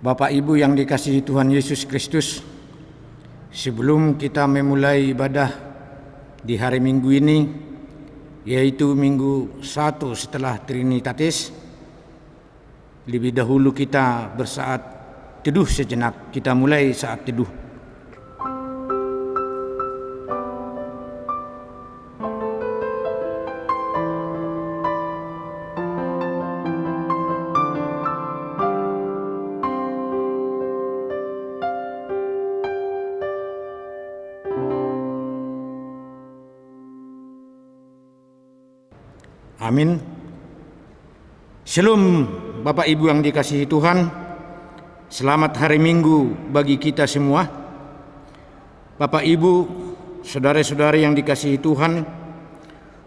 Bapak Ibu yang dikasihi Tuhan Yesus Kristus, sebelum kita memulai ibadah di hari Minggu ini, yaitu Minggu 1 setelah Trinitatis, lebih dahulu kita bersaat teduh sejenak. Kita mulai saat teduh. Amin. Shalom Bapak Ibu yang dikasihi Tuhan. Selamat hari Minggu bagi kita semua. Bapak Ibu, saudara-saudari yang dikasihi Tuhan,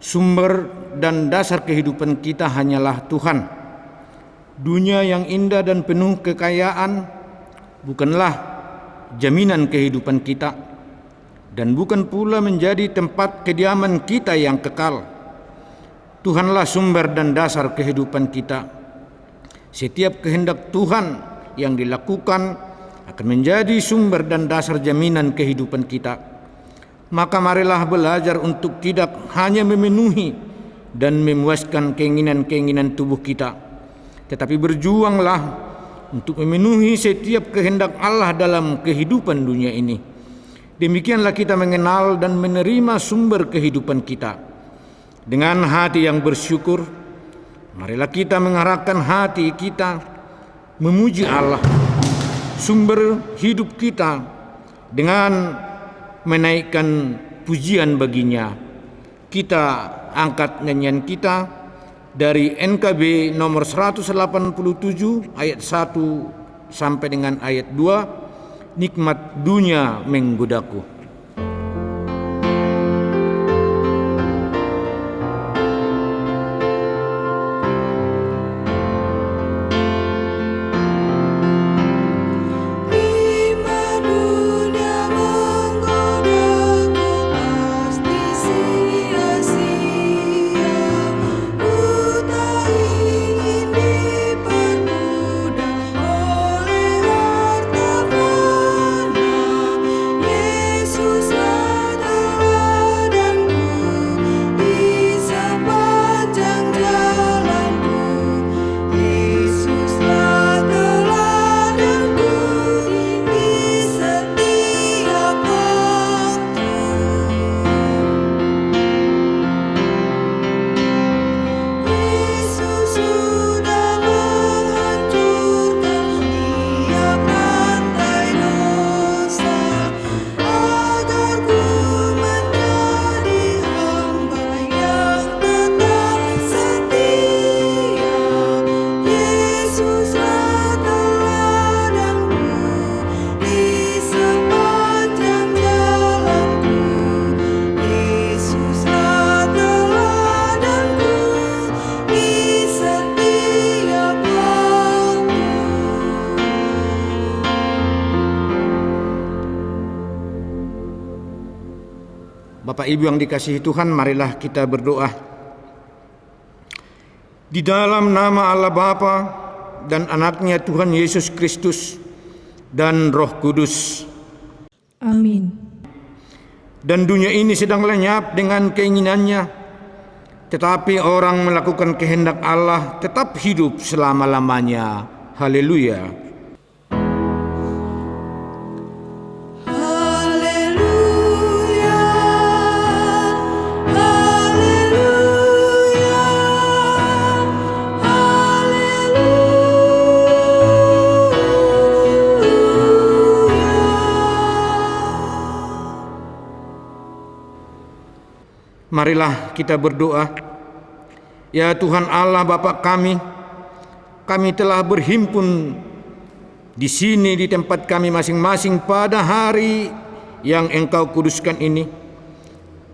sumber dan dasar kehidupan kita hanyalah Tuhan. Dunia yang indah dan penuh kekayaan bukanlah jaminan kehidupan kita, dan bukan pula menjadi tempat kediaman kita yang kekal. Tuhanlah sumber dan dasar kehidupan kita. Setiap kehendak Tuhan yang dilakukan akan menjadi sumber dan dasar jaminan kehidupan kita. Maka marilah belajar untuk tidak hanya memenuhi dan memuaskan keinginan-keinginan tubuh kita, tetapi berjuanglah untuk memenuhi setiap kehendak Allah dalam kehidupan dunia ini. Demikianlah kita mengenal dan menerima sumber kehidupan kita. Dengan hati yang bersyukur, marilah kita mengarahkan hati kita memuji Allah, sumber hidup kita, dengan menaikkan pujian baginya. Kita angkat nyanyian kita dari NKB nomor 187 ayat 1 sampai dengan ayat 2, nikmat dunia menggodaku. Bapak Ibu yang dikasihi Tuhan, marilah kita berdoa. Di dalam nama Allah Bapa dan anaknya Tuhan Yesus Kristus dan Roh Kudus. Amin. Dan dunia ini sedang lenyap dengan keinginannya, tetapi orang melakukan kehendak Allah tetap hidup selama-lamanya. Haleluya. Marilah kita berdoa. Ya Tuhan Allah Bapa kami telah berhimpun di sini di tempat kami masing-masing pada hari yang Engkau kuduskan ini.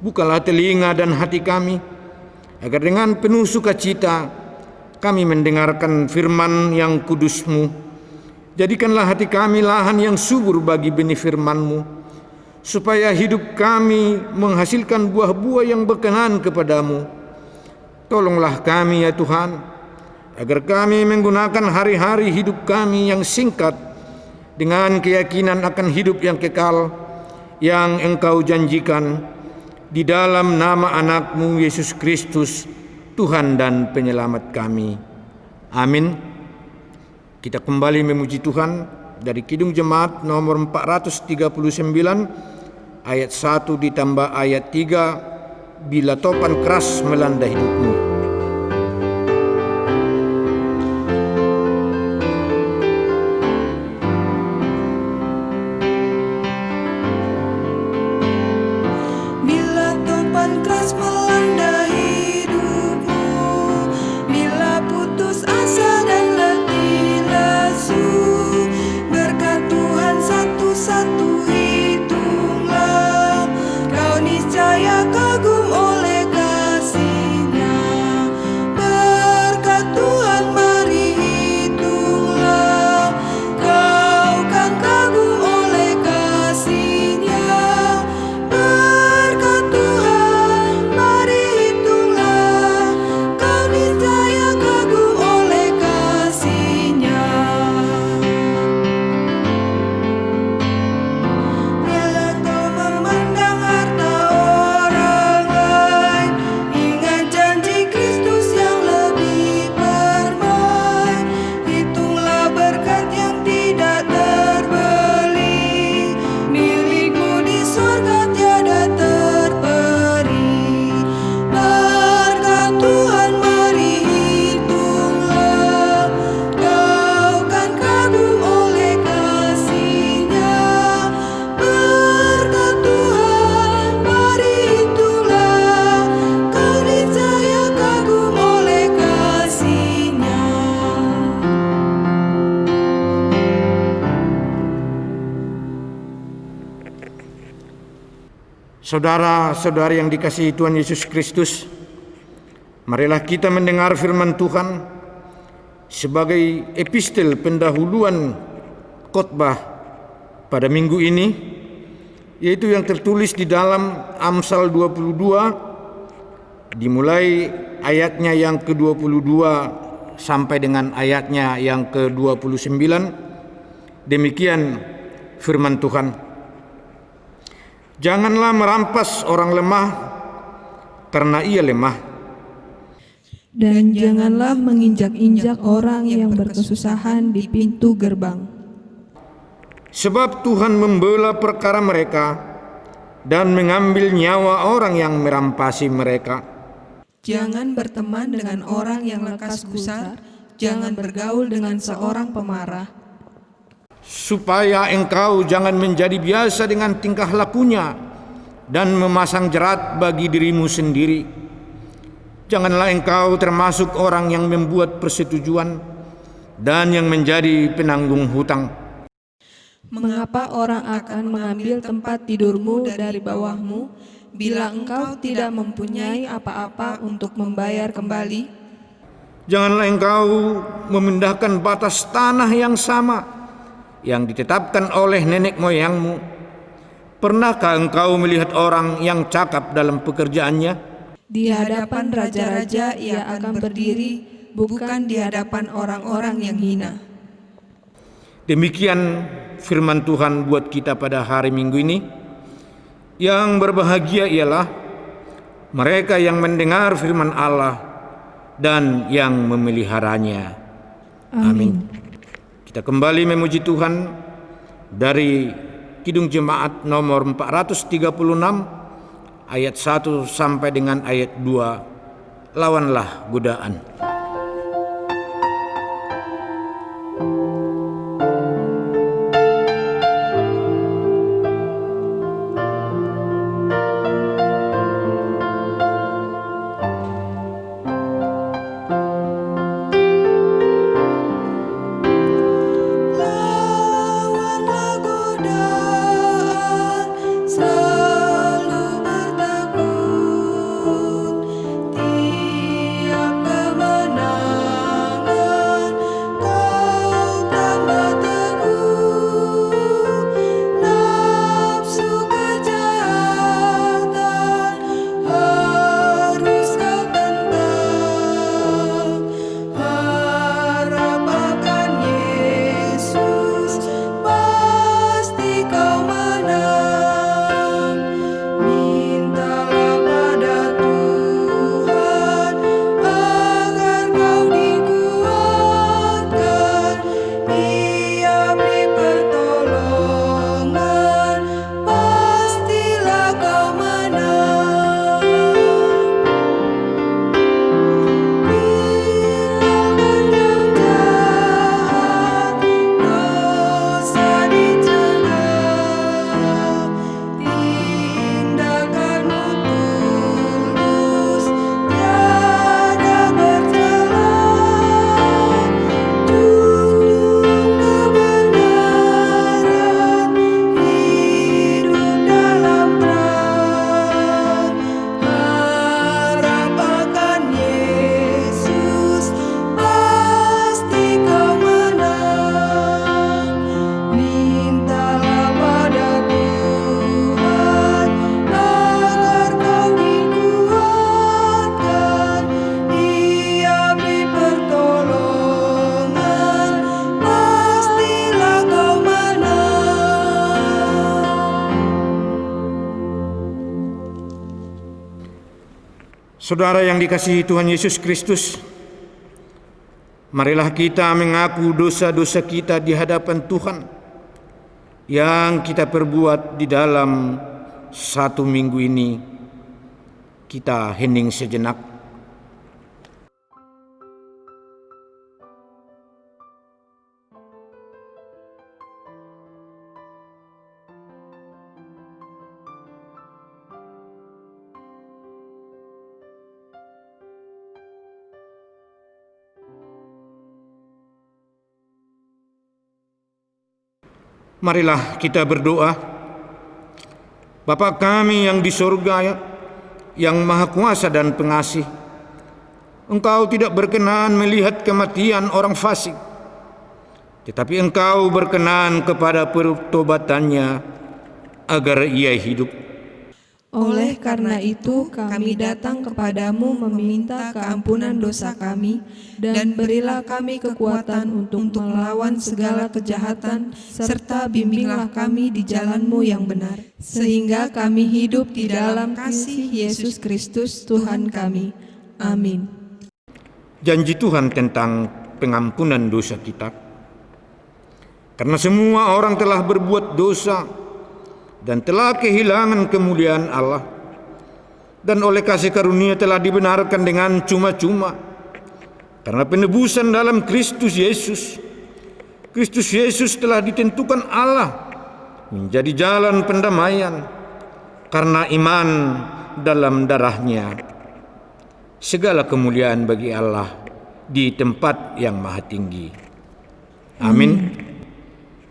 Bukalah telinga dan hati kami, agar dengan penuh sukacita kami mendengarkan firman yang kudus-Mu. Jadikanlah hati kami lahan yang subur bagi benih firman-Mu, supaya hidup kami menghasilkan buah-buah yang berkenan kepadamu. Tolonglah kami ya Tuhan, agar kami menggunakan hari-hari hidup kami yang singkat dengan keyakinan akan hidup yang kekal yang Engkau janjikan di dalam nama anak-Mu Yesus Kristus, Tuhan dan Penyelamat kami. Amin. Kita kembali memuji Tuhan dari Kidung Jemaat nomor 439 ayat 1 ditambah ayat 3, bila topan keras melanda hidupmu. Saudara-saudari yang dikasihi Tuhan Yesus Kristus, marilah kita mendengar firman Tuhan sebagai epistel pendahuluan khotbah pada minggu ini, yaitu yang tertulis di dalam Amsal 22, dimulai ayatnya yang ke-22 sampai dengan ayatnya yang ke-29. Demikian firman Tuhan. Janganlah merampas orang lemah karena ia lemah, dan janganlah menginjak-injak orang yang berkesusahan di pintu gerbang. Sebab Tuhan membela perkara mereka dan mengambil nyawa orang yang merampasi mereka. Jangan berteman dengan orang yang lekas gusar, jangan bergaul dengan seorang pemarah. Supaya engkau jangan menjadi biasa dengan tingkah lakunya dan memasang jerat bagi dirimu sendiri. Janganlah engkau termasuk orang yang membuat persetujuan dan yang menjadi penanggung hutang. Mengapa orang akan mengambil tempat tidurmu dari bawahmu, bila engkau tidak mempunyai apa-apa untuk membayar kembali? Janganlah engkau memindahkan batas tanah yang sama yang ditetapkan oleh nenek moyangmu. Pernahkah engkau melihat orang yang cakap dalam pekerjaannya? Di hadapan raja-raja ia akan berdiri, bukan di hadapan orang-orang yang hina. Demikian firman Tuhan buat kita pada hari Minggu ini. Yang berbahagia ialah mereka yang mendengar firman Allah dan yang memeliharanya. Amin. Kita kembali memuji Tuhan dari Kidung Jemaat nomor 436 ayat 1 sampai dengan ayat 2. Lawanlah godaan. Selalu bertekun, tiap kemenangan Saudara yang dikasihi Tuhan Yesus Kristus, marilah kita mengaku dosa-dosa kita di hadapan Tuhan yang kita perbuat di dalam satu minggu ini. Kita hening sejenak. Marilah kita berdoa. Bapa kami yang di surga, yang maha kuasa dan pengasih, Engkau tidak berkenan melihat kematian orang fasik, tetapi Engkau berkenan kepada pertobatannya agar ia hidup. Oleh karena itu kami datang kepadamu meminta keampunan dosa kami, dan berilah kami kekuatan untuk melawan segala kejahatan, serta bimbinglah kami di jalan-Mu yang benar, sehingga kami hidup di dalam kasih Yesus Kristus Tuhan kami. Amin. Janji Tuhan tentang pengampunan dosa kita. Karena semua orang telah berbuat dosa dan telah kehilangan kemuliaan Allah, dan oleh kasih karunia telah dibenarkan dengan cuma-cuma karena penebusan dalam Kristus Yesus. Kristus Yesus telah ditentukan Allah menjadi jalan pendamaian karena iman dalam darahnya. Segala kemuliaan bagi Allah di tempat yang maha tinggi. Amin.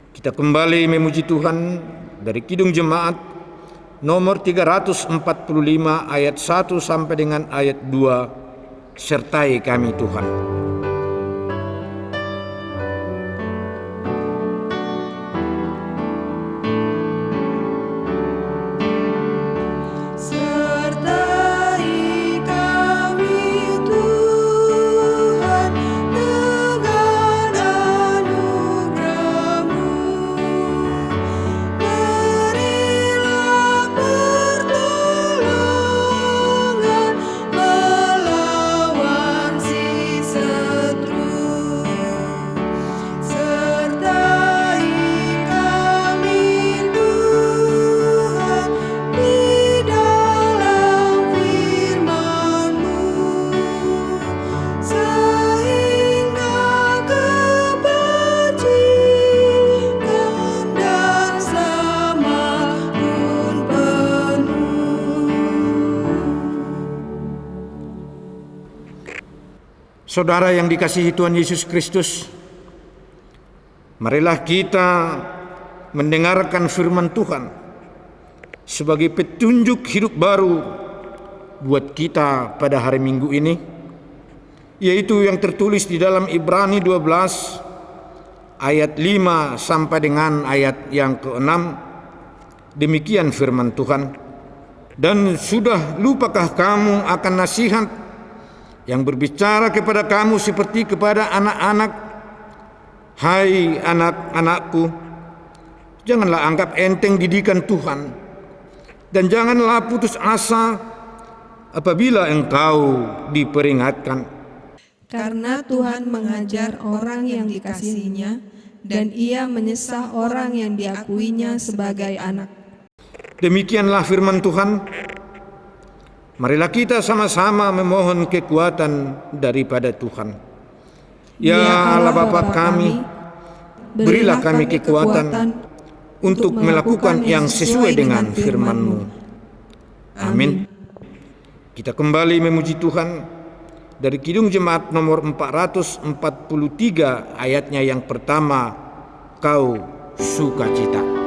Kita kembali memuji Tuhan dari Kidung Jemaat nomor 345 ayat 1 sampai dengan ayat 2. Sertai kami Tuhan. Saudara yang dikasihi Tuhan Yesus Kristus, marilah kita mendengarkan firman Tuhan sebagai petunjuk hidup baru buat kita pada hari Minggu ini, yaitu yang tertulis di dalam Ibrani 12 ayat 5 sampai dengan ayat yang ke-6. Demikian firman Tuhan. Dan sudah lupakah kamu akan nasihat yang berbicara kepada kamu seperti kepada anak-anak? Hai anak-anakku, janganlah anggap enteng didikan Tuhan, dan janganlah putus asa apabila engkau diperingatkan. Karena Tuhan mengajar orang yang dikasihinya, dan Ia menyesah orang yang diakuinya sebagai anak. Demikianlah firman Tuhan. Marilah kita sama-sama memohon kekuatan daripada Tuhan. Ya Allah Bapa kami, berilah kami kekuatan untuk melakukan yang sesuai dengan firman-Mu. Amin. Kita kembali memuji Tuhan dari Kidung Jemaat nomor 443 ayatnya yang pertama, Kau sukacita.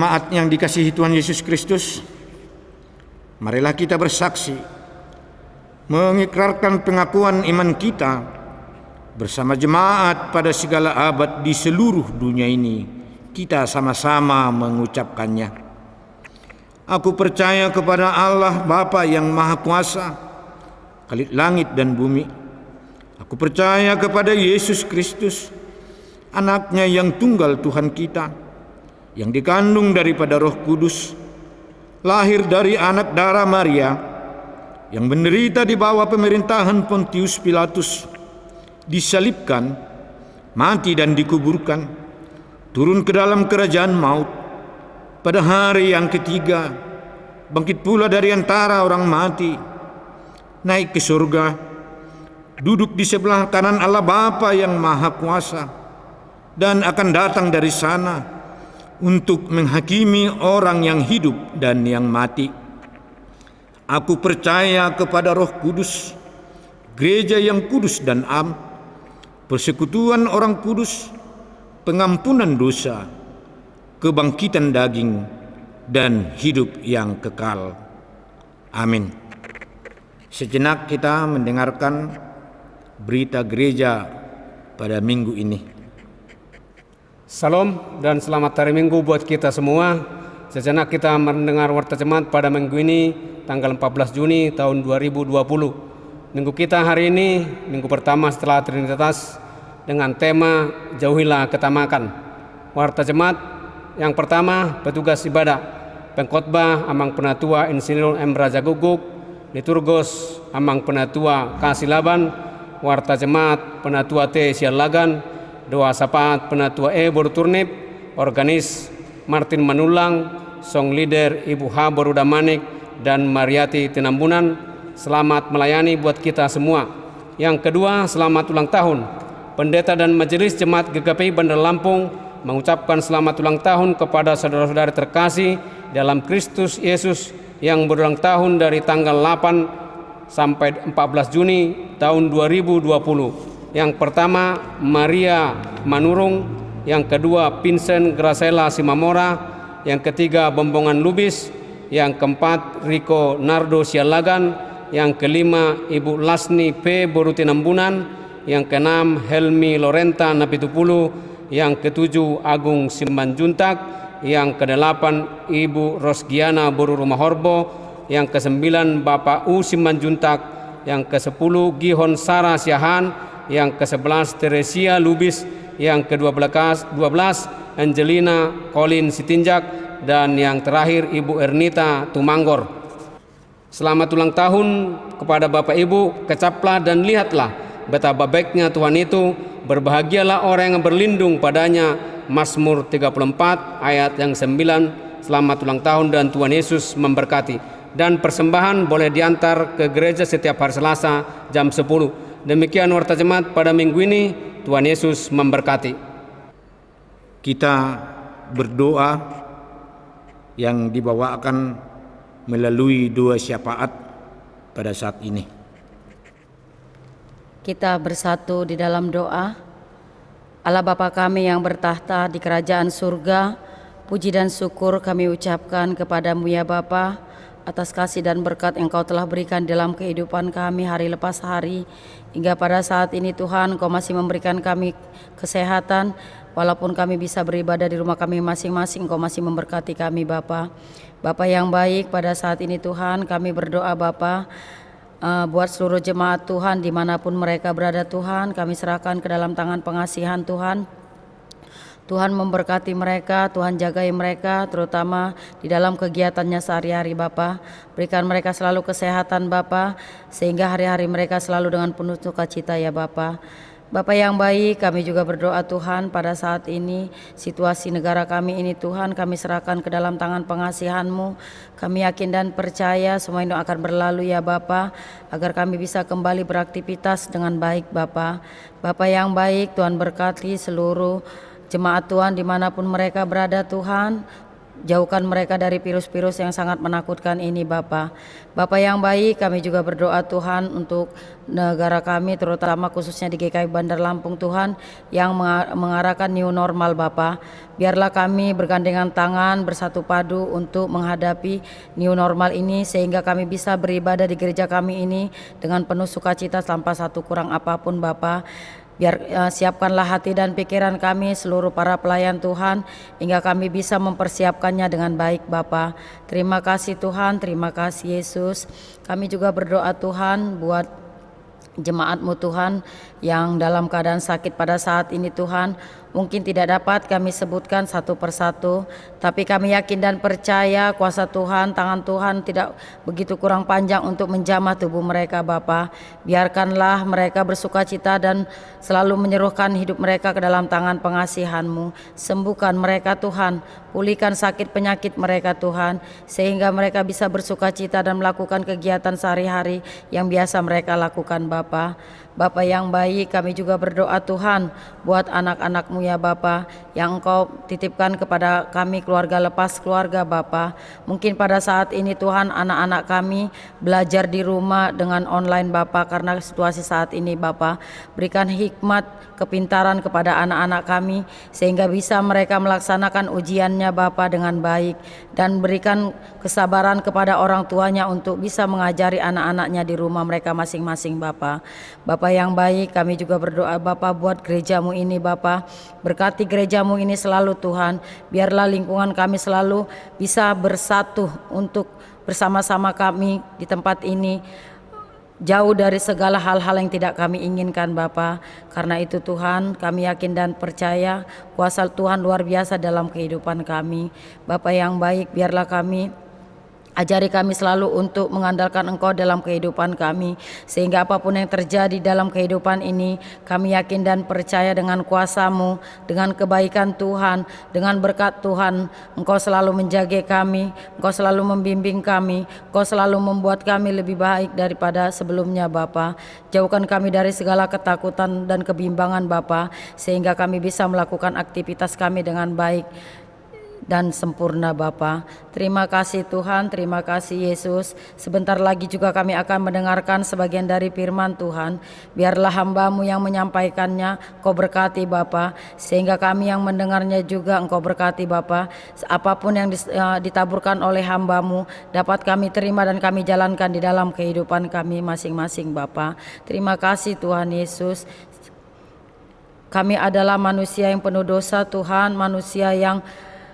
jemaat yang dikasihi Tuhan Yesus Kristus, marilah kita bersaksi, mengikrarkan pengakuan iman kita bersama jemaat pada segala abad di seluruh dunia ini. Kita sama-sama mengucapkannya. Aku percaya kepada Allah Bapa yang Maha Kuasa, Khalid langit dan bumi. Aku percaya kepada Yesus Kristus, Anaknya yang tunggal Tuhan kita, yang dikandung daripada Roh Kudus, lahir dari anak darah Maria, yang menderita di bawah pemerintahan Pontius Pilatus, disalibkan, mati dan dikuburkan, turun ke dalam kerajaan maut, pada hari yang ketiga bangkit pula dari antara orang mati, naik ke surga, duduk di sebelah kanan Allah Bapa yang Maha Kuasa, dan akan datang dari sana untuk menghakimi orang yang hidup dan yang mati. Aku percaya kepada Roh Kudus, gereja yang kudus dan am, persekutuan orang kudus, pengampunan dosa, kebangkitan daging, dan hidup yang kekal. Amin. Sejenak kita mendengarkan berita gereja pada minggu ini. Salam dan selamat hari Minggu buat kita semua. Sejenak kita mendengar Warta Jemaat pada minggu ini, tanggal 14 Juni tahun 2020. Minggu kita hari ini, minggu pertama setelah Trinitas, dengan tema Jauhilah Ketamakan. Warta Jemaat yang pertama, petugas ibadah, pengkhotbah Amang Penatua Insinyur M. Raja Guguk, liturgos Amang Penatua Kasih Laban, Warta Jemaat Penatua T. Sialagan, doa sapaat Penatua E. Boruturnip, organis Martin Manulang, song leader Ibu H. Borudamanik, dan Mariati Tinambunan. Selamat melayani buat kita semua. Yang kedua, selamat ulang tahun. Pendeta dan Majelis Jemaat GKPI Bandar Lampung mengucapkan selamat ulang tahun kepada saudara-saudari terkasih dalam Kristus Yesus yang berulang tahun dari tanggal 8 sampai 14 Juni tahun 2020. Yang pertama Maria Manurung, yang kedua Vincent Gracela Simamora, yang ketiga Bombongan Lubis, yang keempat Rico Nardo Sialagan, yang kelima Ibu Lasni P. Borutinambunan, yang keenam Helmi Lorenta Napitupulu, yang ketujuh Agung Simanjuntak, yang kedelapan Ibu Rosgiana Boru Rumahorbo, yang kesembilan Bapak U. Simanjuntak, yang kesepuluh Gihon Sara Siahan, yang ke-11 Teresia Lubis, yang ke-12 Angelina Colin Sitinjak, dan yang terakhir Ibu Ernita Tumanggor. Selamat ulang tahun kepada Bapak Ibu, kecaplah dan lihatlah betapa baiknya Tuhan itu, berbahagialah orang yang berlindung padanya. Mazmur 34 ayat yang 9. Selamat ulang tahun dan Tuhan Yesus memberkati. Dan persembahan boleh diantar ke gereja setiap hari Selasa jam 10. Demikian Warta Jemaat pada minggu ini. Tuhan Yesus memberkati. Kita berdoa yang dibawakan melalui dua syafaat pada saat ini. Kita bersatu di dalam doa. Allah Bapa kami yang bertahta di kerajaan surga, puji dan syukur kami ucapkan kepadamu ya Bapa, atas kasih dan berkat Engkau telah berikan dalam kehidupan kami hari lepas hari. Hingga pada saat ini Tuhan, Engkau masih memberikan kami kesehatan. Walaupun kami bisa beribadah di rumah kami masing-masing, Engkau masih memberkati kami Bapa. Bapa yang baik, pada saat ini Tuhan kami berdoa Bapa, buat seluruh jemaat Tuhan dimanapun mereka berada Tuhan, kami serahkan ke dalam tangan pengasihan Tuhan. Tuhan memberkati mereka, Tuhan jagai mereka, terutama di dalam kegiatannya sehari-hari Bapa. Berikan mereka selalu kesehatan Bapa, sehingga hari-hari mereka selalu dengan penuh sukacita ya Bapa. Bapa yang baik, kami juga berdoa Tuhan pada saat ini, situasi negara kami ini Tuhan, kami serahkan ke dalam tangan pengasihan-Mu. Kami yakin dan percaya semua itu akan berlalu ya Bapa, agar kami bisa kembali beraktivitas dengan baik Bapa. Bapa yang baik, Tuhan berkati seluruh jemaat Tuhan dimanapun mereka berada Tuhan. Jauhkan mereka dari virus-virus yang sangat menakutkan ini Bapa. Bapa yang baik, kami juga berdoa Tuhan untuk negara kami, terutama khususnya di GKI Bandar Lampung Tuhan, yang mengarahkan new normal Bapa. Biarlah kami bergandengan tangan, bersatu padu untuk menghadapi new normal ini, sehingga kami bisa beribadah di gereja kami ini dengan penuh sukacita tanpa satu kurang apapun Bapa. Biar siapkanlah hati dan pikiran kami seluruh para pelayan Tuhan hingga kami bisa mempersiapkannya dengan baik Bapa. Terima kasih Tuhan, terima kasih Yesus. Kami juga berdoa Tuhan buat jemaat-Mu Tuhan yang dalam keadaan sakit pada saat ini Tuhan. Mungkin tidak dapat kami sebutkan satu persatu, tapi kami yakin dan percaya kuasa Tuhan, tangan Tuhan tidak begitu kurang panjang untuk menjamah tubuh mereka Bapa. Biarkanlah mereka bersukacita dan selalu menyerahkan hidup mereka ke dalam tangan pengasihan-Mu. Sembuhkan mereka Tuhan, pulihkan sakit penyakit mereka Tuhan, sehingga mereka bisa bersukacita dan melakukan kegiatan sehari-hari yang biasa mereka lakukan Bapa. Bapa yang baik, kami juga berdoa Tuhan buat anak-anak-Mu ya Bapa, yang Engkau titipkan kepada kami keluarga lepas keluarga Bapa. Mungkin pada saat ini Tuhan anak-anak kami belajar di rumah dengan online Bapa karena situasi saat ini Bapa. Berikan hikmat, kepintaran kepada anak-anak kami sehingga bisa mereka melaksanakan ujiannya Bapa dengan baik, dan berikan kesabaran kepada orang tuanya untuk bisa mengajari anak-anaknya di rumah mereka masing-masing Bapa. Bapa yang baik, kami juga berdoa Bapa buat gereja-Mu ini Bapa. Berkati gereja-Mu ini selalu Tuhan. Biarlah lingkungan kami selalu bisa bersatu untuk bersama-sama kami di tempat ini, jauh dari segala hal-hal yang tidak kami inginkan Bapa. Karena itu Tuhan, kami yakin dan percaya kuasa Tuhan luar biasa dalam kehidupan kami. Bapa yang baik, biarlah kami ajari kami selalu untuk mengandalkan Engkau dalam kehidupan kami, sehingga apapun yang terjadi dalam kehidupan ini, kami yakin dan percaya dengan kuasa-Mu, dengan kebaikan Tuhan, dengan berkat Tuhan, Engkau selalu menjaga kami, Engkau selalu membimbing kami, Engkau selalu membuat kami lebih baik daripada sebelumnya Bapa. Jauhkan kami dari segala ketakutan dan kebimbangan Bapa, sehingga kami bisa melakukan aktivitas kami dengan baik dan sempurna Bapa. Terima kasih Tuhan, terima kasih Yesus. Sebentar lagi juga kami akan mendengarkan sebagian dari firman Tuhan. Biarlah hamba-Mu yang menyampaikannya, Engkau berkati Bapa, sehingga kami yang mendengarnya juga Engkau berkati Bapa. Apapun yang ditaburkan oleh hamba-Mu dapat kami terima dan kami jalankan di dalam kehidupan kami masing-masing Bapa. Terima kasih Tuhan Yesus. Kami adalah manusia yang penuh dosa Tuhan, manusia yang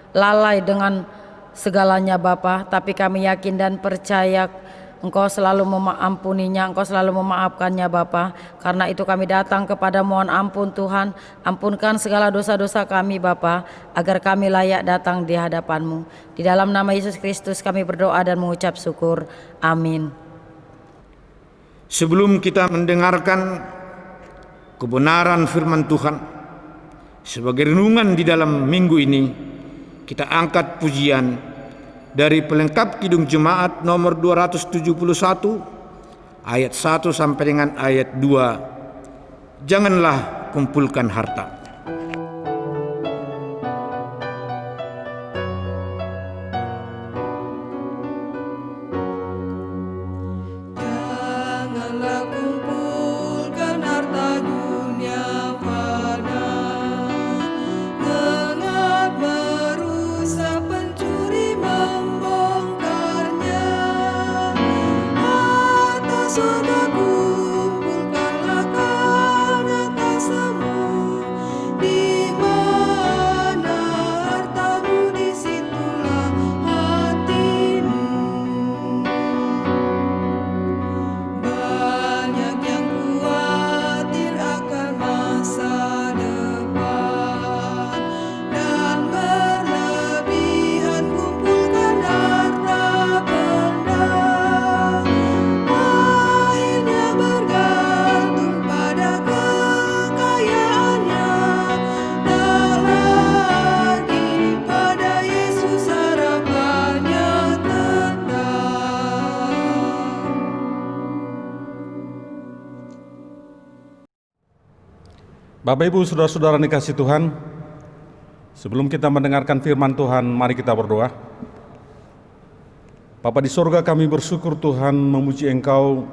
lalai dengan segalanya Bapa, tapi kami yakin dan percaya Engkau selalu mengampuninya, Engkau selalu memaafkannya Bapa. Karena itu kami datang kepada mohon ampun Tuhan, ampunkan segala dosa-dosa kami Bapa, agar kami layak datang di hadapan-Mu. Di dalam nama Yesus Kristus kami berdoa dan mengucap syukur. Amin. Sebelum kita mendengarkan kebenaran firman Tuhan sebagai renungan di dalam minggu ini, kita angkat pujian dari pelengkap Kidung Jemaat nomor 271 ayat 1 sampai dengan ayat 2. Janganlah kumpulkan harta. Janganlah kumpulkan harta dunia fana, mengat merusak pencuri membongkarnya. Harta surga kumpulkanlah karena tak semu, di mana hartamu disitulah hatimu. Banyak yang khawatir akan masa depan dan berlebihan kumpulkan harta benda. Akhirnya bergantung pada kekayaannya, tak lagi pada Yesus harapannya tetap. Bapak Ibu Saudara-saudara dikasih Tuhan, Sebelum kita mendengarkan firman Tuhan, mari kita berdoa. Bapa di sorga, kami bersyukur Tuhan, memuji Engkau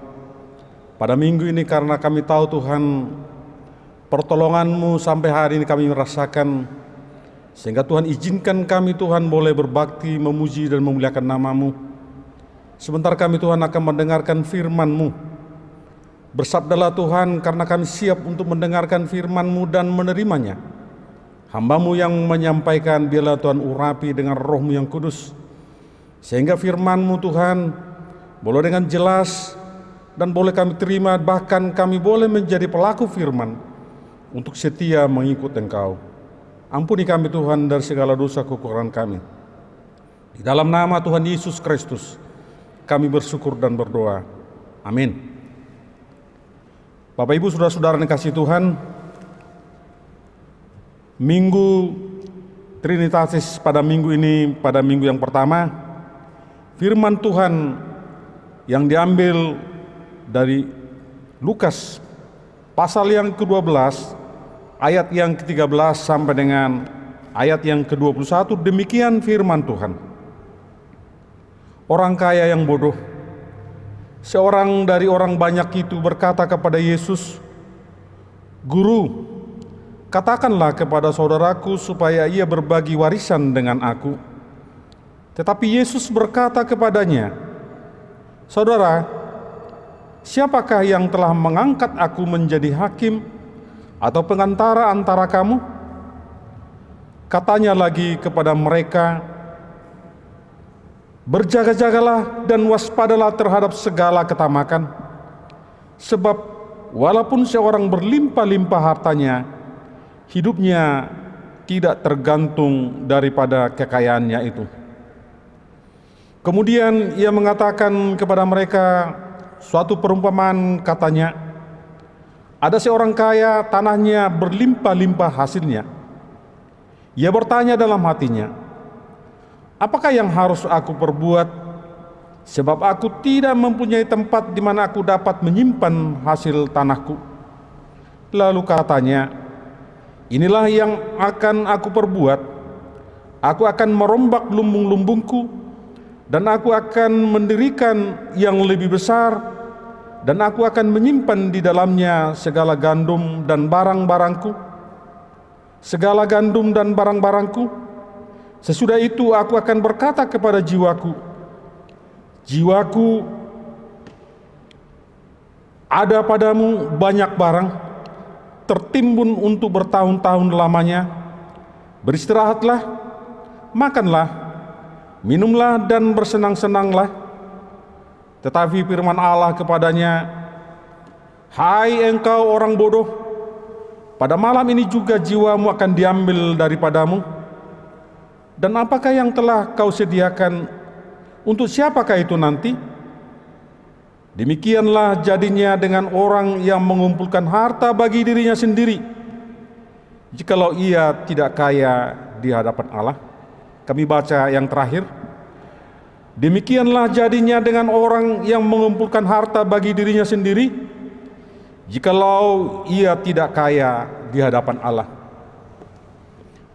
pada minggu ini karena kami tahu Tuhan, pertolongan-Mu sampai hari ini kami merasakan, sehingga Tuhan izinkan kami Tuhan boleh berbakti, memuji dan memuliakan nama-Mu. Sebentar kami Tuhan akan mendengarkan firman-Mu. Bersabdalah Tuhan, karena kami siap untuk mendengarkan firman-Mu dan menerimanya. Hamba-Mu yang menyampaikan, biarlah Tuhan urapi dengan Roh-Mu yang kudus, sehingga firman-Mu Tuhan boleh dengan jelas dan boleh kami terima, bahkan kami boleh menjadi pelaku firman untuk setia mengikut Engkau. Ampuni kami Tuhan dari segala dosa kekurangan kami. Di dalam nama Tuhan Yesus Kristus kami bersyukur dan berdoa. Amin. Bapak Ibu saudara-saudara yang dikasihi Tuhan, Minggu Trinitatis pada minggu ini, pada minggu yang pertama, firman Tuhan yang diambil dari Lukas pasal yang ke-12 ayat yang ke-13 sampai dengan ayat yang ke-21. Demikian firman Tuhan. Orang kaya yang bodoh, seorang dari orang banyak itu berkata kepada Yesus, "Guru, katakanlah kepada saudaraku supaya ia berbagi warisan dengan aku." Tetapi Yesus berkata kepadanya, "Saudara, siapakah yang telah mengangkat aku menjadi hakim atau pengantara antara kamu?" Katanya lagi kepada mereka, "Berjaga-jagalah dan waspadalah terhadap segala ketamakan, sebab walaupun seorang berlimpah-limpah hartanya, hidupnya tidak tergantung daripada kekayaannya itu." Kemudian ia mengatakan kepada mereka suatu perumpamaan, katanya, "Ada seorang kaya, tanahnya berlimpah-limpah hasilnya. Ia bertanya dalam hatinya, 'Apakah yang harus aku perbuat? Sebab aku tidak mempunyai tempat di mana aku dapat menyimpan hasil tanahku.' Lalu katanya, 'Inilah yang akan aku perbuat. Aku akan merombak lumbung-lumbungku, dan aku akan mendirikan yang lebih besar, dan aku akan menyimpan di dalamnya segala gandum dan barang-barangku. Sesudah itu aku akan berkata kepada jiwaku, jiwaku, ada padamu banyak barang, tertimbun untuk bertahun-tahun lamanya. Beristirahatlah, makanlah, minumlah dan bersenang-senanglah.' Tetapi firman Allah kepadanya, 'Hai engkau orang bodoh, pada malam ini juga jiwamu akan diambil daripadamu. Dan apakah yang telah kau sediakan, untuk siapakah itu nanti?' Demikianlah jadinya dengan orang yang mengumpulkan harta bagi dirinya sendiri, jikalau ia tidak kaya di hadapan Allah." Kami baca yang terakhir. Demikianlah jadinya dengan orang yang mengumpulkan harta bagi dirinya sendiri, jikalau ia tidak kaya di hadapan Allah.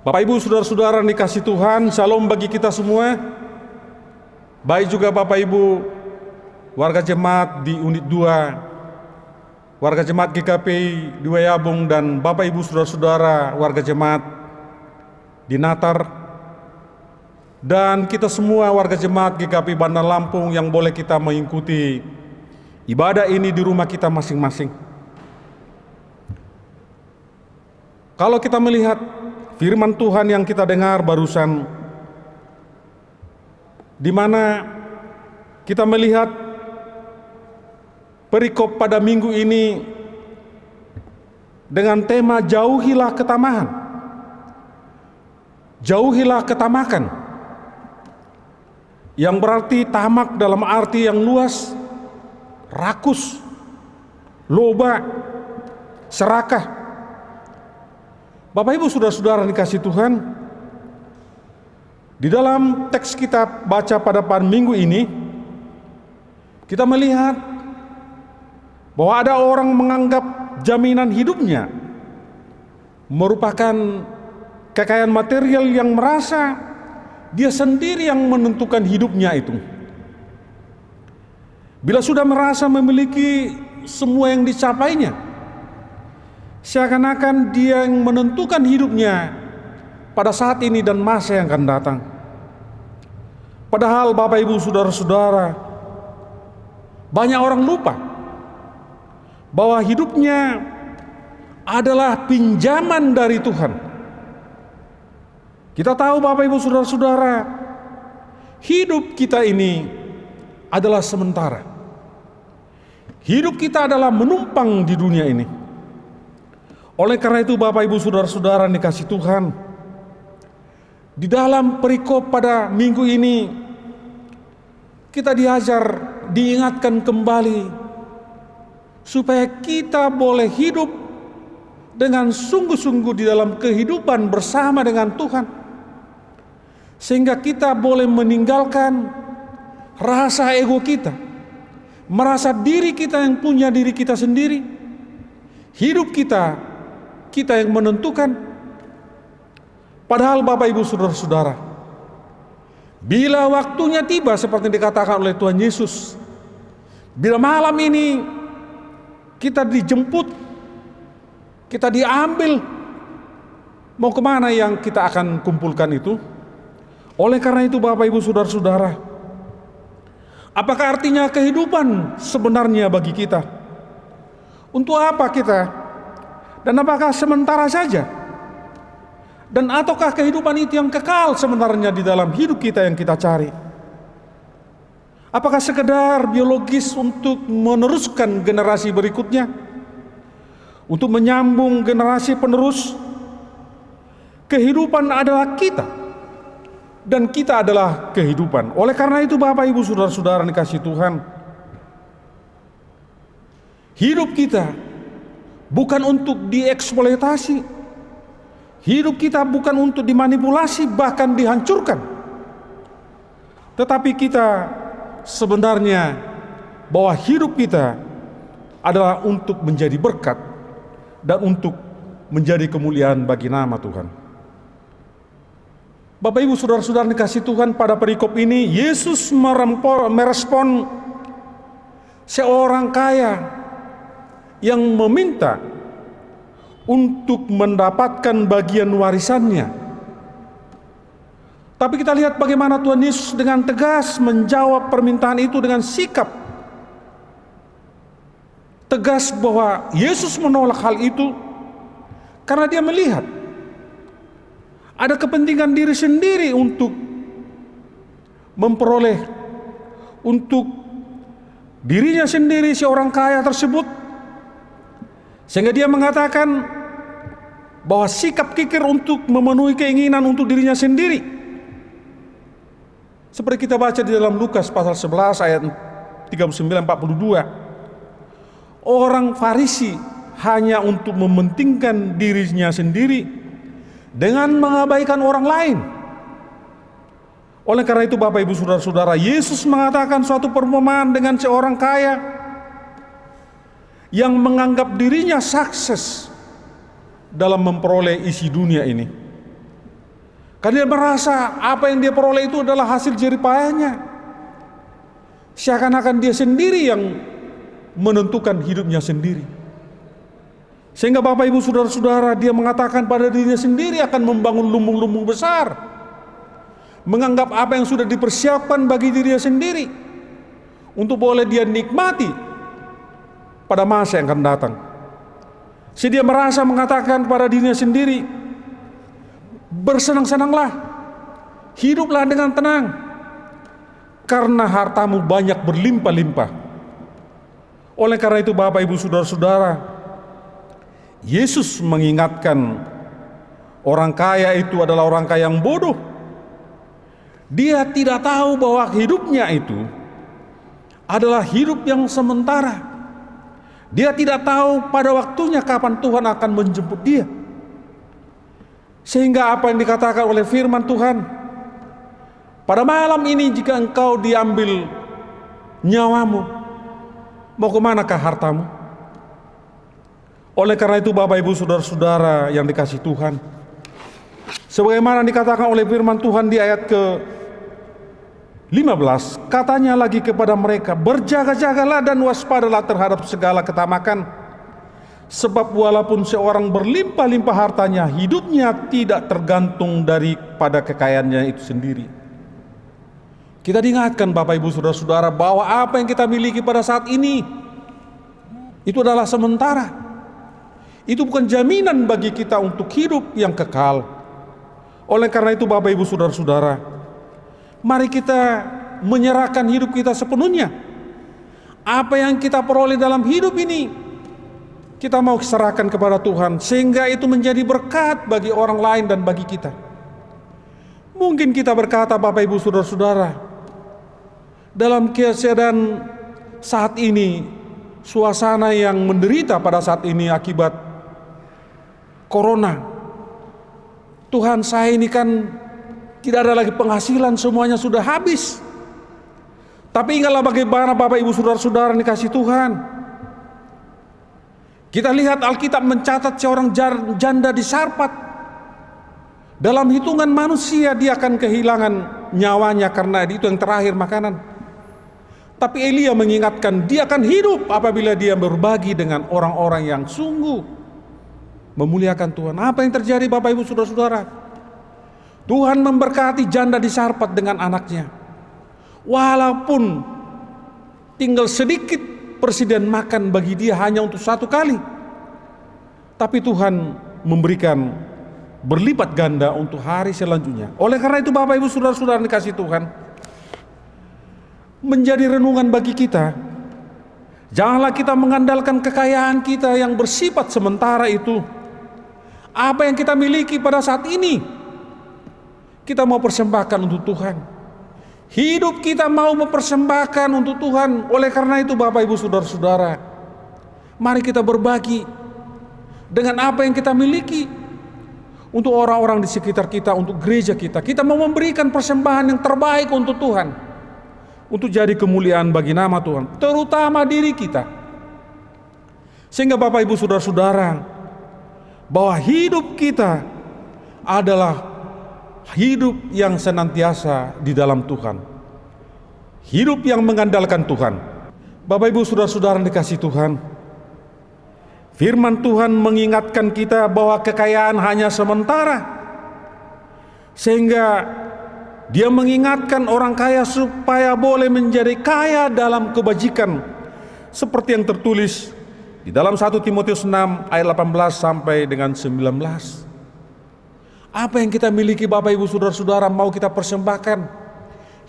Bapak Ibu saudara-saudara yang dikasihi Tuhan, shalom bagi kita semua. Baik juga Bapak Ibu warga jemaat di unit 2, warga jemaat GKP di Wayabung, dan Bapak Ibu saudara-saudara warga jemaat di Natar, dan kita semua warga jemaat GKP Bandar Lampung yang boleh kita mengikuti ibadah ini di rumah kita masing-masing. Kalau kita melihat firman Tuhan yang kita dengar barusan, di mana kita melihat perikop pada minggu ini dengan tema jauhilah ketamakan. Jauhilah ketamakan, yang berarti tamak dalam arti yang luas, rakus, loba, serakah. Bapak Ibu saudara-saudara dikasihi Tuhan, di dalam teks kita baca pada minggu ini, kita melihat bahwa ada orang menganggap jaminan hidupnya merupakan kekayaan material yang merasa dia sendiri yang menentukan hidupnya itu. Bila sudah merasa memiliki semua yang dicapainya, seakan-akan dia yang menentukan hidupnya pada saat ini dan masa yang akan datang. Padahal Bapak Ibu Saudara-saudara, banyak orang lupa bahwa hidupnya adalah pinjaman dari Tuhan. Kita tahu Bapak Ibu Saudara-saudara, hidup kita ini adalah sementara. Hidup kita adalah menumpang di dunia ini. Oleh karena itu Bapak Ibu Saudara-saudara yang dikasihi Tuhan, di dalam perikop pada minggu ini kita diajar, diingatkan kembali supaya kita boleh hidup dengan sungguh-sungguh di dalam kehidupan bersama dengan Tuhan, sehingga kita boleh meninggalkan rasa ego kita, merasa diri kita yang punya diri kita sendiri, hidup kita yang menentukan. Padahal Bapak Ibu Saudara-saudara, bila waktunya tiba seperti dikatakan oleh Tuhan Yesus, bila malam ini kita dijemput, kita diambil, mau kemana yang kita akan kumpulkan itu? Oleh karena itu Bapak Ibu Saudara-saudara, apakah artinya kehidupan sebenarnya bagi kita? Untuk apa kita? Dan apakah sementara saja? Dan ataukah kehidupan itu yang kekal sebenarnya di dalam hidup kita yang kita cari? Apakah sekedar biologis untuk meneruskan generasi berikutnya? Untuk menyambung generasi penerus? Kehidupan adalah kita, dan kita adalah kehidupan. Oleh karena itu Bapak Ibu Saudara-saudara yang dikasihi Tuhan, hidup kita bukan untuk dieksploitasi. Hidup kita bukan untuk dimanipulasi, bahkan dihancurkan. Tetapi kita sebenarnya bahwa hidup kita adalah untuk menjadi berkat dan untuk menjadi kemuliaan bagi nama Tuhan. Bapak Ibu Saudara-saudara dikasihi Tuhan, pada perikop ini Yesus merespon seorang kaya yang meminta untuk mendapatkan bagian warisannya. Tapi kita lihat bagaimana Tuhan Yesus dengan tegas menjawab permintaan itu dengan sikap tegas bahwa Yesus menolak hal itu karena dia melihat ada kepentingan diri sendiri untuk memperoleh untuk dirinya sendiri si orang kaya tersebut, sehingga dia mengatakan bahwa sikap kikir untuk memenuhi keinginan untuk dirinya sendiri. Seperti kita baca di dalam Lukas pasal 11 ayat 39-42. Orang Farisi hanya untuk mementingkan dirinya sendiri dengan mengabaikan orang lain. Oleh karena itu Bapak Ibu Saudara-saudara, Yesus mengatakan suatu perumpamaan dengan seorang kaya yang menganggap dirinya sukses dalam memperoleh isi dunia ini. Karena dia merasa apa yang dia peroleh itu adalah hasil jerih payahnya. Seakan-akan dia sendiri yang menentukan hidupnya sendiri. Sehingga Bapak Ibu Saudara-saudara, dia mengatakan pada dirinya sendiri akan membangun lumbung-lumbung besar. Menganggap apa yang sudah dipersiapkan bagi dirinya sendiri untuk boleh dia nikmati pada masa yang akan datang. Dia merasa mengatakan pada dirinya sendiri, bersenang-senanglah, hiduplah dengan tenang, karena hartamu banyak berlimpah-limpah. Oleh karena itu Bapak Ibu Saudara-saudara, Yesus mengingatkan orang kaya itu adalah orang kaya yang bodoh. Dia tidak tahu bahwa hidupnya itu adalah hidup yang sementara. Dia tidak tahu pada waktunya kapan Tuhan akan menjemput dia. Sehingga apa yang dikatakan oleh firman Tuhan, pada malam ini jika engkau diambil nyawamu, mau kemanakah hartamu? Oleh karena itu Bapak Ibu Saudara-saudara yang dikasihi Tuhan, Sebagaimana dikatakan oleh firman Tuhan di ayat ke-15, katanya lagi kepada mereka, berjaga-jagalah dan waspadalah terhadap segala ketamakan, sebab walaupun seorang berlimpah-limpah hartanya, hidupnya tidak tergantung daripada kekayaannya itu sendiri. Kita diingatkan Bapak Ibu Saudara-saudara bahwa apa yang kita miliki pada saat ini itu adalah sementara. Itu bukan jaminan bagi kita untuk hidup yang kekal. Oleh karena itu Bapak Ibu Saudara-saudara, mari kita menyerahkan hidup kita sepenuhnya. Apa yang kita peroleh dalam hidup ini, kita mau serahkan kepada Tuhan, sehingga itu menjadi berkat bagi orang lain dan bagi kita. Mungkin kita berkata Bapak Ibu Saudara-saudara, dalam keadaan saat ini, suasana yang menderita pada saat ini akibat corona, Tuhan, saya ini kan tidak ada lagi penghasilan, semuanya sudah habis. Tapi ingatlah bagaimana Bapak Ibu Saudara-saudara dikasih Tuhan. Kita lihat Alkitab mencatat seorang janda di Sarpat. Dalam hitungan manusia dia akan kehilangan nyawanya karena itu yang terakhir makanan. Tapi Elia mengingatkan dia akan hidup apabila dia berbagi dengan orang-orang yang sungguh memuliakan Tuhan. Apa yang terjadi Bapak Ibu Saudara-saudara? Tuhan memberkati janda di Sarpat dengan anaknya. Walaupun tinggal sedikit persediaan makan bagi dia hanya untuk satu kali, tapi Tuhan memberikan berlipat ganda untuk hari selanjutnya. Oleh karena itu Bapak Ibu Saudara-saudara dikasih Tuhan, menjadi renungan bagi kita, janganlah kita mengandalkan kekayaan kita yang bersifat sementara itu. Apa yang kita miliki pada saat ini, kita mau persembahkan untuk Tuhan. Hidup kita mau mempersembahkan untuk Tuhan. Oleh karena itu Bapak Ibu Saudara-saudara, mari kita berbagi dengan apa yang kita miliki untuk orang-orang di sekitar kita, untuk gereja kita. Kita mau memberikan persembahan yang terbaik untuk Tuhan, untuk jadi kemuliaan bagi nama Tuhan, terutama diri kita. Sehingga Bapak Ibu Saudara-saudara, bahwa hidup kita adalah hidup yang senantiasa di dalam Tuhan, hidup yang mengandalkan Tuhan. Bapak Ibu Saudara-saudara dikasih Tuhan, firman Tuhan mengingatkan kita bahwa kekayaan hanya sementara, sehingga Dia mengingatkan orang kaya supaya boleh menjadi kaya dalam kebajikan, seperti yang tertulis di dalam 1 Timotius 6 ayat 18 sampai dengan 19. Apa yang kita miliki Bapak Ibu Saudara-saudara mau kita persembahkan.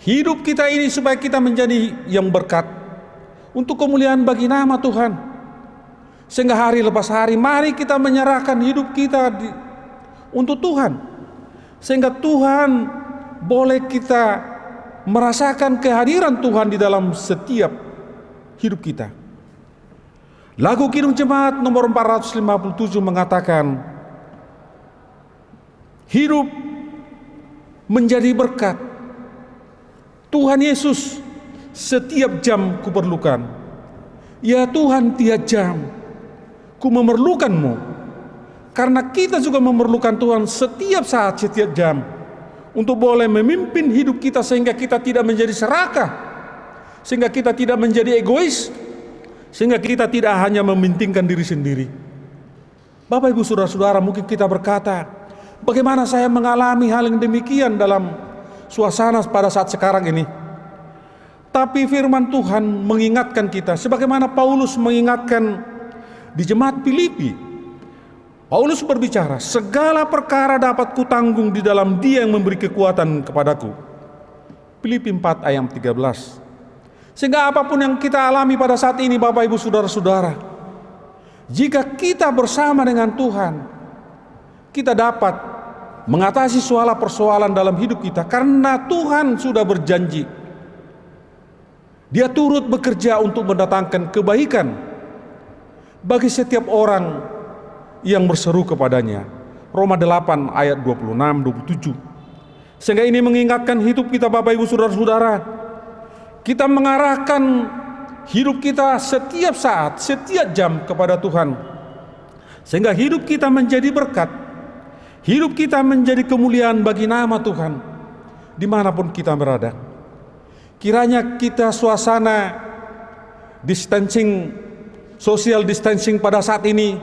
Hidup kita ini supaya kita menjadi yang berkat untuk kemuliaan bagi nama Tuhan. Sehingga hari lepas hari mari kita menyerahkan hidup kita untuk Tuhan, sehingga Tuhan boleh kita merasakan kehadiran Tuhan di dalam setiap hidup kita. Lagu Kidung Jemaat nomor 457 mengatakan, hidup menjadi berkat. Tuhan Yesus, setiap jam kuperlukan. Ya Tuhan, tiap jam ku memerlukanmu. Karena kita juga memerlukan Tuhan setiap saat, setiap jam, untuk boleh memimpin hidup kita sehingga kita tidak menjadi serakah, sehingga kita tidak menjadi egois, sehingga kita tidak hanya mementingkan diri sendiri. Bapak Ibu Saudara-saudara, mungkin kita berkata, bagaimana saya mengalami hal yang demikian dalam suasana pada saat sekarang ini. Tapi firman Tuhan mengingatkan kita, sebagaimana Paulus mengingatkan di jemaat Filipi. Paulus berbicara, segala perkara dapat kutanggung di dalam Dia yang memberi kekuatan kepadaku. Filipi 4 ayat 13. Sehingga apapun yang kita alami pada saat ini Bapak Ibu Saudara-saudara, jika kita bersama dengan Tuhan, kita dapat mengatasi persoalan dalam hidup kita, karena Tuhan sudah berjanji. Dia turut bekerja untuk mendatangkan kebaikan bagi setiap orang yang berseru kepadanya. Roma 8 ayat 26-27. Sehingga ini mengingatkan hidup kita Bapak Ibu Saudara-saudara, kita mengarahkan hidup kita setiap saat, setiap jam kepada Tuhan, sehingga hidup kita menjadi berkat. Hidup kita menjadi kemuliaan bagi nama Tuhan dimanapun kita berada. Kiranya kita suasana social distancing pada saat ini,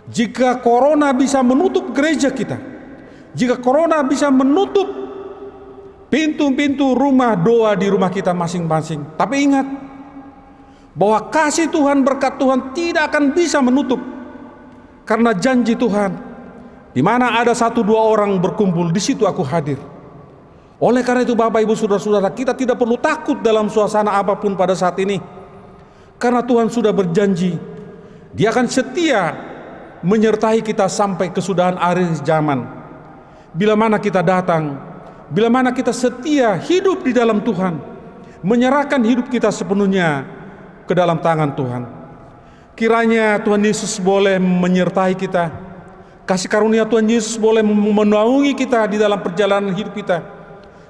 jika corona bisa menutup gereja kita, jika corona bisa menutup pintu-pintu rumah doa di rumah kita masing-masing, tapi ingat bahwa kasih Tuhan, berkat Tuhan tidak akan bisa menutup, karena janji Tuhan, di mana ada 1-2 orang berkumpul, di situ aku hadir. Oleh karena itu Bapak Ibu Saudara-saudara, kita tidak perlu takut dalam suasana apapun pada saat ini, karena Tuhan sudah berjanji Dia akan setia menyertai kita sampai kesudahan akhir zaman. Bila mana kita datang, bila mana kita setia hidup di dalam Tuhan, menyerahkan hidup kita sepenuhnya ke dalam tangan Tuhan, kiranya Tuhan Yesus boleh menyertai kita. Kasih karunia Tuhan Yesus boleh menaungi kita di dalam perjalanan hidup kita,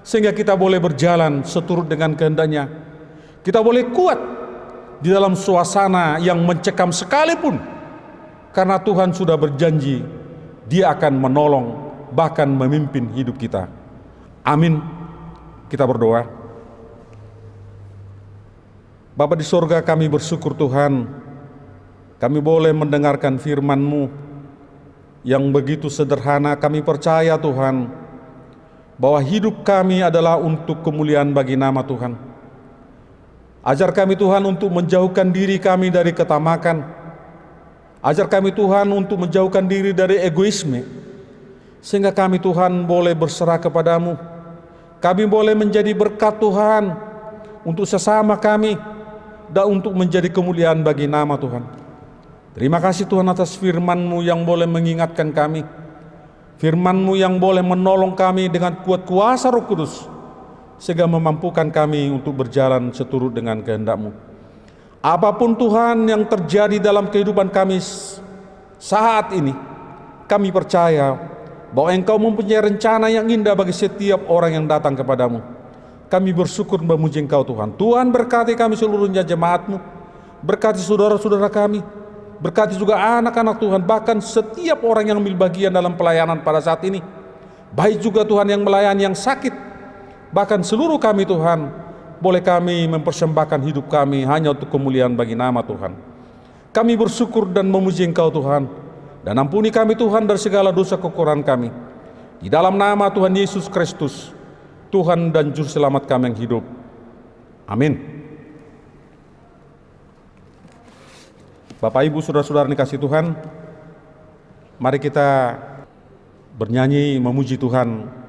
sehingga kita boleh berjalan seturut dengan kehendak-Nya. Kita boleh kuat di dalam suasana yang mencekam sekalipun, karena Tuhan sudah berjanji Dia akan menolong, bahkan memimpin hidup kita. Amin. Kita berdoa. Bapa di sorga, kami bersyukur Tuhan, kami boleh mendengarkan firman-Mu yang begitu sederhana. Kami percaya Tuhan, bahwa hidup kami adalah untuk kemuliaan bagi nama Tuhan. Ajar kami Tuhan untuk menjauhkan diri kami dari ketamakan. Ajar kami Tuhan untuk menjauhkan diri dari egoisme, sehingga kami Tuhan boleh berserah kepadamu. Kami boleh menjadi berkat Tuhan untuk sesama kami, dan untuk menjadi kemuliaan bagi nama Tuhan. Terima kasih Tuhan atas firman-Mu yang boleh mengingatkan kami, firman-Mu yang boleh menolong kami dengan kuat kuasa Roh Kudus, sehingga memampukan kami untuk berjalan seturut dengan kehendak-Mu. Apapun Tuhan yang terjadi dalam kehidupan kami saat ini, kami percaya bahwa Engkau mempunyai rencana yang indah bagi setiap orang yang datang kepadamu. Kami bersyukur memuji Engkau Tuhan. Tuhan berkati kami seluruhnya jemaat-Mu, berkati saudara-saudara kami, berkati juga anak-anak Tuhan, bahkan setiap orang yang ambil bagian dalam pelayanan pada saat ini. Baik juga Tuhan yang melayani yang sakit, bahkan seluruh kami Tuhan, boleh kami mempersembahkan hidup kami hanya untuk kemuliaan bagi nama Tuhan. Kami bersyukur dan memuji Engkau Tuhan, dan ampuni kami Tuhan dari segala dosa kekurangan kami. Di dalam nama Tuhan Yesus Kristus, Tuhan dan Juru Selamat kami yang hidup. Amin. Bapak Ibu Saudara-saudara dikasihi Tuhan, mari kita bernyanyi memuji Tuhan.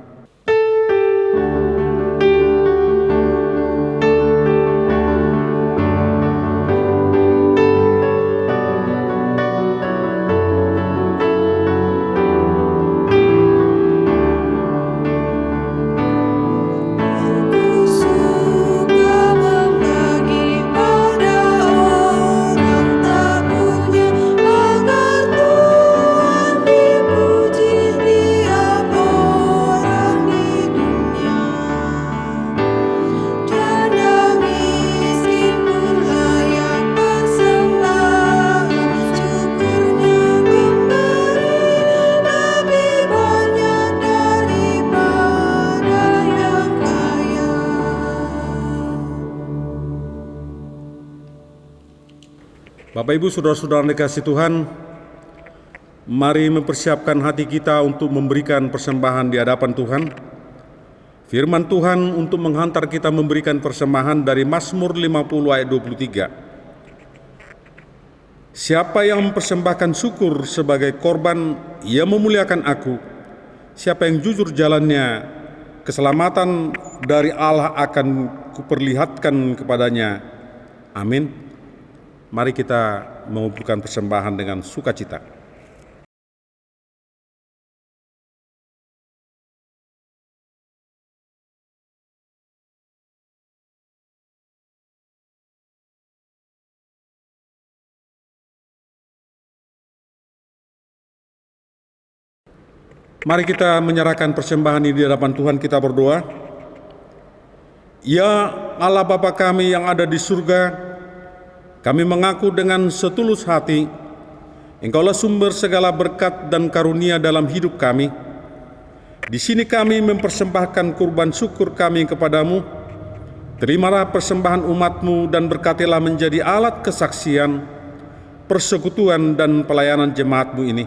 Bapak Ibu Saudara-saudara dikasihi Tuhan, mari mempersiapkan hati kita untuk memberikan persembahan di hadapan Tuhan. Firman Tuhan untuk menghantar kita memberikan persembahan dari Mazmur 50 ayat 23. Siapa yang mempersembahkan syukur sebagai korban, ia memuliakan aku. Siapa yang jujur jalannya, keselamatan dari Allah akan kuperlihatkan kepadanya. Amin. Mari kita mengumpulkan persembahan dengan sukacita. Mari kita menyerahkan persembahan ini di hadapan Tuhan, kita berdoa. Ya Allah Bapa kami yang ada di surga, kami mengaku dengan setulus hati Engkaulah sumber segala berkat dan karunia dalam hidup kami. Di sini kami mempersembahkan kurban syukur kami kepadamu. Terimalah persembahan umat-Mu dan berkatilah menjadi alat kesaksian, persekutuan dan pelayanan jemaat-Mu ini.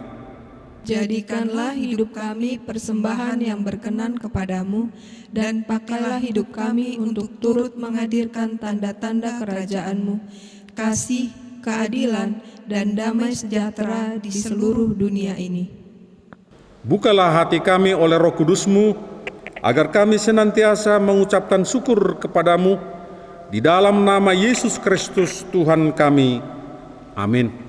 Jadikanlah hidup kami persembahan yang berkenan kepadamu, dan pakailah hidup kami untuk turut menghadirkan tanda-tanda kerajaan-Mu, kasih, keadilan, dan damai sejahtera di seluruh dunia ini. Bukalah hati kami oleh Roh Kudus-Mu, agar kami senantiasa mengucapkan syukur kepadamu, di dalam nama Yesus Kristus Tuhan kami. Amin.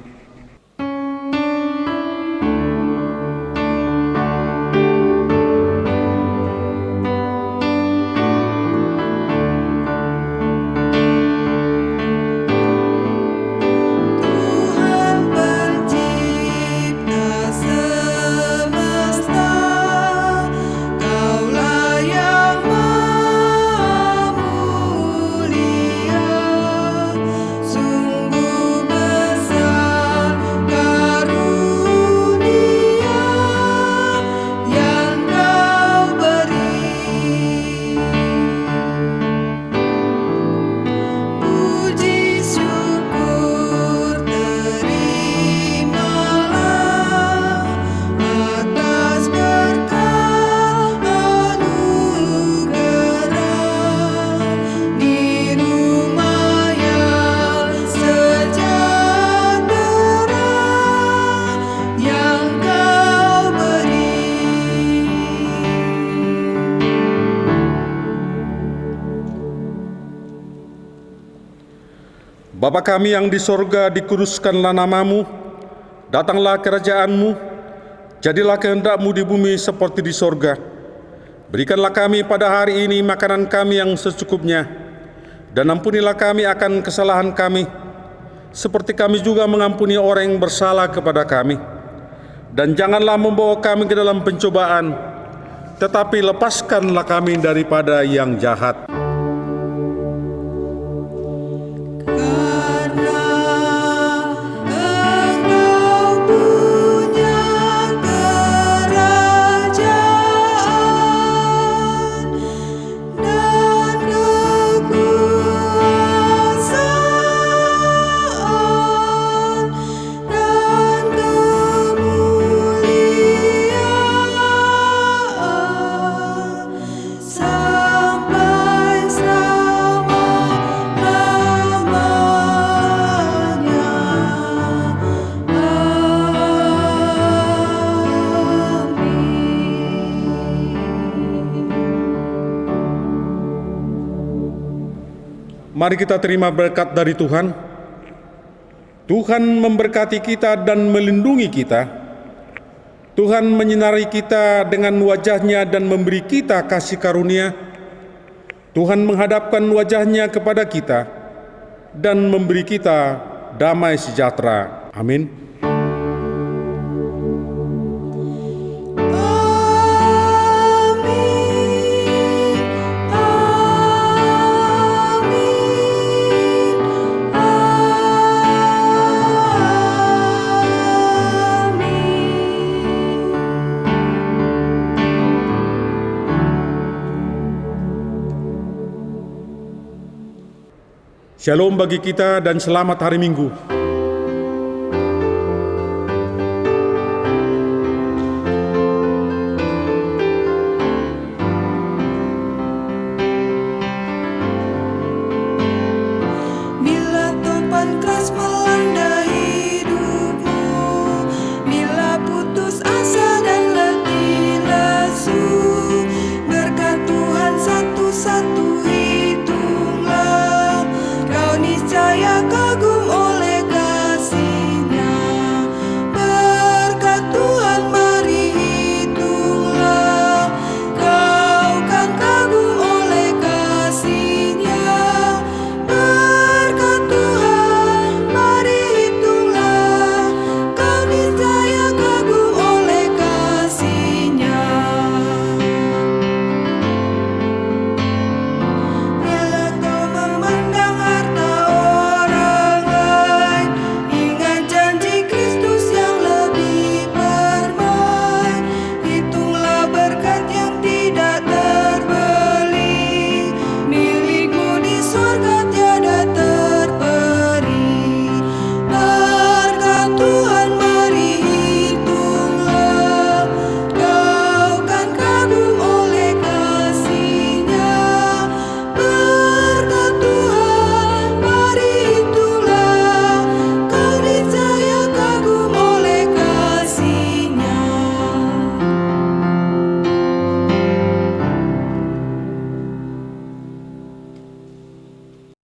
Bapa kami yang di sorga, dikuduskanlah namamu, datanglah kerajaan-Mu, jadilah kehendak-Mu di bumi seperti di sorga. Berikanlah kami pada hari ini makanan kami yang secukupnya, dan ampunilah kami akan kesalahan kami, seperti kami juga mengampuni orang yang bersalah kepada kami. Dan janganlah membawa kami ke dalam pencobaan, tetapi lepaskanlah kami daripada yang jahat. Mari kita terima berkat dari Tuhan. Tuhan memberkati kita dan melindungi kita. Tuhan menyinari kita dengan wajah-Nya dan memberi kita kasih karunia. Tuhan menghadapkan wajah-Nya kepada kita dan memberi kita damai sejahtera. Amin. Shalom bagi kita dan selamat hari Minggu.